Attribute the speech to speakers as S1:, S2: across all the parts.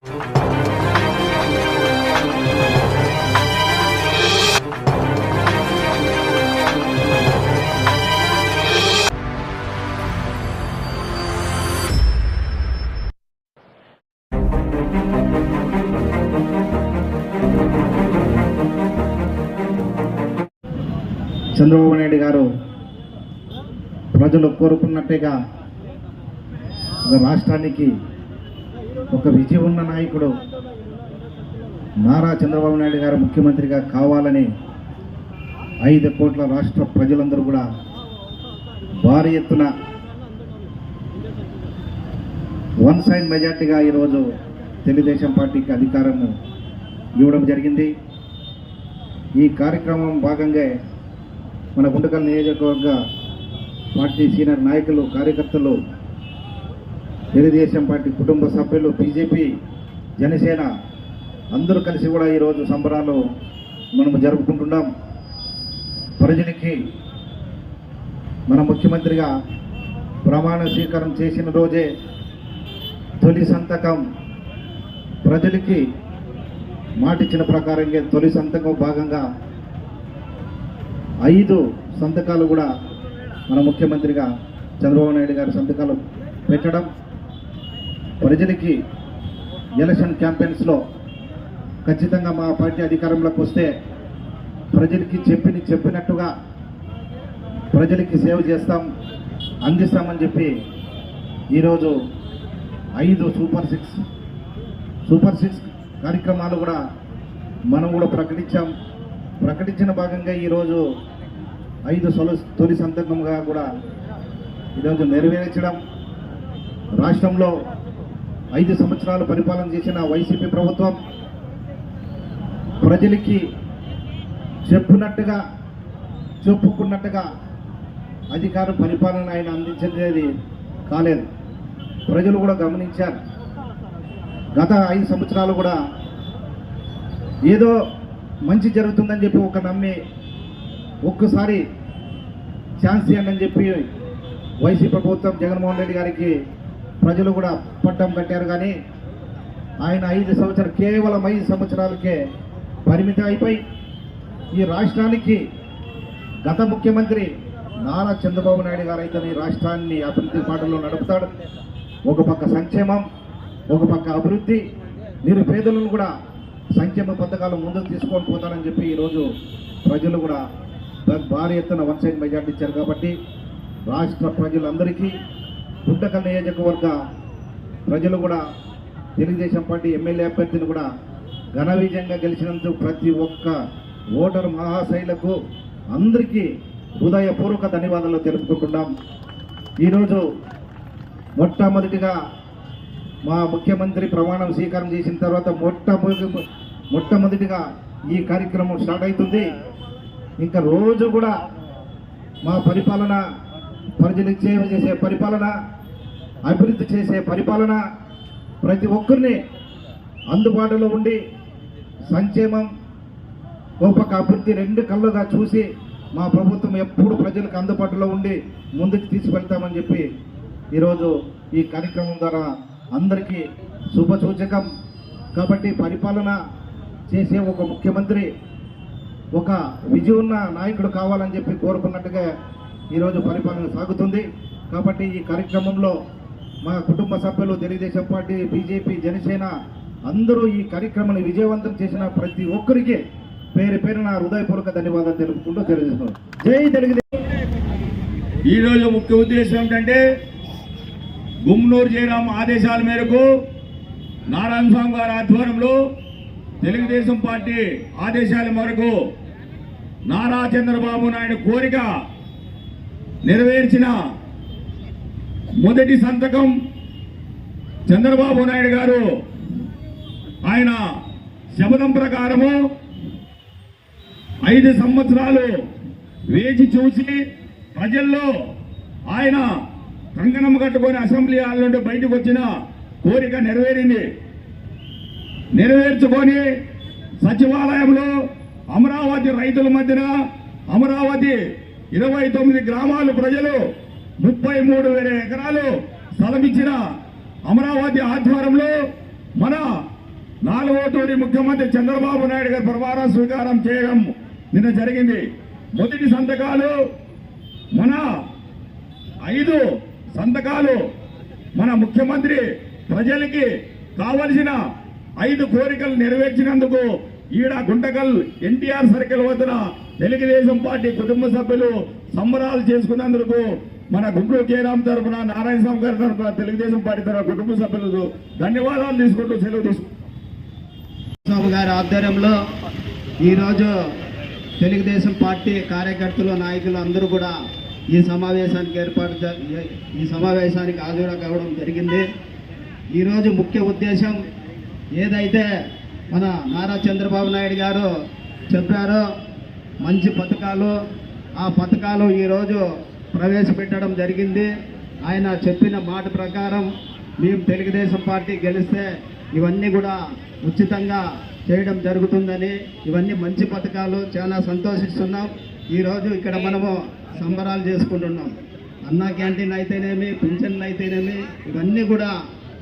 S1: చంద్రబాబు నాయుడు గారు ప్రజలు కోరుకున్నట్టుగా రాష్ట్రానికి ఒక విజయం ఉన్న నాయకుడు నారా చంద్రబాబు నాయుడు గారు ముఖ్యమంత్రిగా కావాలని 5 కోట్ల రాష్ట్ర ప్రజలందరూ కూడా భారీ ఎత్తున వన్ సైడ్ మెజార్టీగా ఈరోజు తెలుగుదేశం పార్టీకి అధికారం ఇవ్వడం జరిగింది. ఈ కార్యక్రమం భాగంగా మన గుంటకల్ నియోజకవర్గ పార్టీ సీనియర్ నాయకులు, కార్యకర్తలు, తెలుగుదేశం పార్టీ కుటుంబ సభ్యులు, బీజేపీ, జనసేన అందరూ కలిసి కూడా ఈరోజు సంబరాలు మనము జరుపుకుంటున్నాం. ప్రజలకి మన ముఖ్యమంత్రిగా ప్రమాణ స్వీకారం చేసిన రోజే తొలి సంతకం, ప్రజలకి మాటిచ్చిన ప్రకారంగా తొలి సంతకం భాగంగా 5 సంతకాలు కూడా మన ముఖ్యమంత్రిగా చంద్రబాబు నాయుడు గారి సంతకాలు పెట్టడం, ప్రజలకి ఎలక్షన్ క్యాంపెయిన్స్లో ఖచ్చితంగా మా పార్టీ అధికారంలోకి వస్తే ప్రజలకి చెప్పినట్టుగా ప్రజలకి సేవ చేస్తాం, అందిస్తామని చెప్పి ఈరోజు 5 సూపర్ సిక్స్ కార్యక్రమాలు కూడా మనం కూడా ప్రకటించిన భాగంగా ఈరోజు 5 తొలి సంతకంగా కూడా ఈరోజు నెరవేర్చడం. రాష్ట్రంలో 5 సంవత్సరాలు పరిపాలన చేసిన వైసీపీ ప్రభుత్వం ప్రజలకి చెప్పుకున్నట్టుగా అధికార పరిపాలన ఆయన అందించేది కాలేదు. ప్రజలు కూడా గమనించారు. గత 5 సంవత్సరాలు కూడా ఏదో మంచి జరుగుతుందని చెప్పి నమ్మి ఒక్కసారి ఛాన్స్ ఇవ్వండి అని చెప్పి వైసీపీ ప్రభుత్వం జగన్మోహన్ రెడ్డి గారికి ప్రజలు కూడా పట్టం కట్టారు. కానీ ఆయన కేవలం 5 సంవత్సరాలకే పరిమితం అయిపోయి ఈ రాష్ట్రానికి గత ముఖ్యమంత్రి నారా చంద్రబాబు నాయుడు గారు అయితే ఈ రాష్ట్రాన్ని అభివృద్ధి బాటలో నడుపుతాడు. ఒక పక్క సంక్షేమం, ఒక పక్క అభివృద్ధి, నిరుపేదలను కూడా సంక్షేమ పథకాలు ముందుకు తీసుకొని పోతారని చెప్పి ఈరోజు ప్రజలు కూడా భారీ ఎత్తున వన్ సైడ్ మెజార్టీ ఇచ్చారు. కాబట్టి రాష్ట్ర ప్రజలందరికీ, గుంటకల్ నియోజకవర్గ ప్రజలు కూడా తెలుగుదేశం పార్టీ ఎమ్మెల్యే అభ్యర్థిని కూడా ఘన విజయంగా గెలిచినందుకు ప్రతి ఒక్క ఓటరు మహాశైలకు అందరికీ హృదయపూర్వక ధన్యవాదాలు తెలుపుకుంటున్నాం. ఈరోజు మొట్టమొదటిగా మా ముఖ్యమంత్రి ప్రమాణం స్వీకారం చేసిన తర్వాత మొట్టమొదటిగా ఈ కార్యక్రమం స్టార్ట్ అవుతుంది. ఇంకా రోజు కూడా మా పరిపాలన, ప్రజలకు సేవ చేసే పరిపాలన, అభివృద్ధి చేసే పరిపాలన, ప్రతి ఒక్కరిని అందుబాటులో ఉండి సంక్షేమం, ఒక పక్క అభివృద్ధి 2 కళ్ళుగా చూసి మా ప్రభుత్వం ఎప్పుడు ప్రజలకు అందుబాటులో ఉండి ముందుకు తీసుకెళ్తామని చెప్పి ఈరోజు ఈ కార్యక్రమం ద్వారా అందరికీ శుభసూచకం. కాబట్టి పరిపాలన చేసే ఒక ముఖ్యమంత్రి, ఒక విజయం ఉన్న నాయకుడు కావాలని చెప్పి కోరుకున్నట్టుగా ఈరోజు పరిపాలన సాగుతుంది. కాబట్టి ఈ కార్యక్రమంలో మా కుటుంబ సభ్యులు, తెలుగుదేశం పార్టీ, బీజేపీ, జనసేన అందరూ ఈ కార్యక్రమాన్ని విజయవంతం చేసిన ప్రతి ఒక్కరికి పేరున హృదయపూర్వక ధన్యవాదాలు తెలుపుకుంటూ తెలియజేస్తున్నాం. జై తెలుగుదేశం.
S2: ఈరోజు ముఖ్య ఉద్దేశం ఏంటంటే గుమ్మనూరు జయరాం ఆదేశాల మేరకు నారాయణ స్వామి గారి ఆధ్వర్యంలో తెలుగుదేశం పార్టీ ఆదేశాల మేరకు నారా చంద్రబాబు నాయుడు కోరిక నెరవేర్చిన మొదటి సంతకం చంద్రబాబు నాయుడు గారు ఆయన శపథం ప్రకారము 5 సంవత్సరాలు వేచి చూసి ప్రజల్లో ఆయన కంకణం కట్టుకొని అసెంబ్లీ హాల్ నుండి బయటకు వచ్చిన కోరిక నెరవేర్చుకొని సచివాలయంలో అమరావతి రైతుల మధ్యన అమరావతి 29 గ్రామాలు ప్రజలు 33,000 ఎకరాలు స్థలం ఇచ్చిన అమరావతి ఆధ్వర్యంలో మన 4వ తూరి ముఖ్యమంత్రి చంద్రబాబు నాయుడు గారి ప్రమాణ స్వీకారం చేయడం నిన్న జరిగింది. మొదటి సంతకాలు మన 5 సంతకాలు మన ముఖ్యమంత్రి ప్రజలకి కావలసిన 5 కోరికలు నెరవేర్చినందుకు ఈడ గుంటకల్ ఎన్టీఆర్ సర్కిల్ వద్ద తెలుగుదేశం పార్టీ కుటుంబ సభ్యులు సంబరాలు చేసుకున్నందుకు మన గుంటూరు జయరాం తరఫున, నారాయణ స్వామి గారి తరఫున, తెలుగుదేశం పార్టీ తరఫున కుటుంబ సభ్యులకు ధన్యవాదాలు తీసుకుంటూ సెలవు తీసుకుంటాం.
S3: స్వామి గారి ఆధ్వర్యంలో ఈరోజు తెలుగుదేశం పార్టీ కార్యకర్తలు, నాయకులు అందరూ కూడా ఈ సమావేశానికి హాజరు కావడం జరిగింది. ఈరోజు ముఖ్య ఉద్దేశం ఏదైతే మన నారా చంద్రబాబు నాయుడు గారు చెప్పారో మంచి పథకాలు, ఆ పథకాలు ఈరోజు ప్రవేశపెట్టడం జరిగింది. ఆయన చెప్పిన మాట ప్రకారం మేము తెలుగుదేశం పార్టీ గెలిస్తే ఇవన్నీ కూడా ఉచితంగా చేయడం జరుగుతుందని, ఇవన్నీ మంచి పథకాలు, చాలా సంతోషిస్తున్నాం. ఈరోజు ఇక్కడ మనము సంబరాలు చేసుకుంటున్నాం. అన్నా క్యాంటీన్ అయితేనేమి, పింఛన్లు అయితేనేమి, ఇవన్నీ కూడా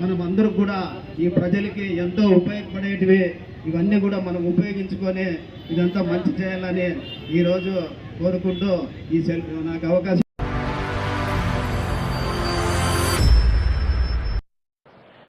S3: మనం అందరికి కూడా ఈ ప్రజలకి ఎంతో ఉపయోగపడేటివి. ఇవన్నీ కూడా మనం ఉపయోగించుకొని ఇదంతా మంచి చేయాలని ఈరోజు కోరుకుంటూ నాకు అవకాశం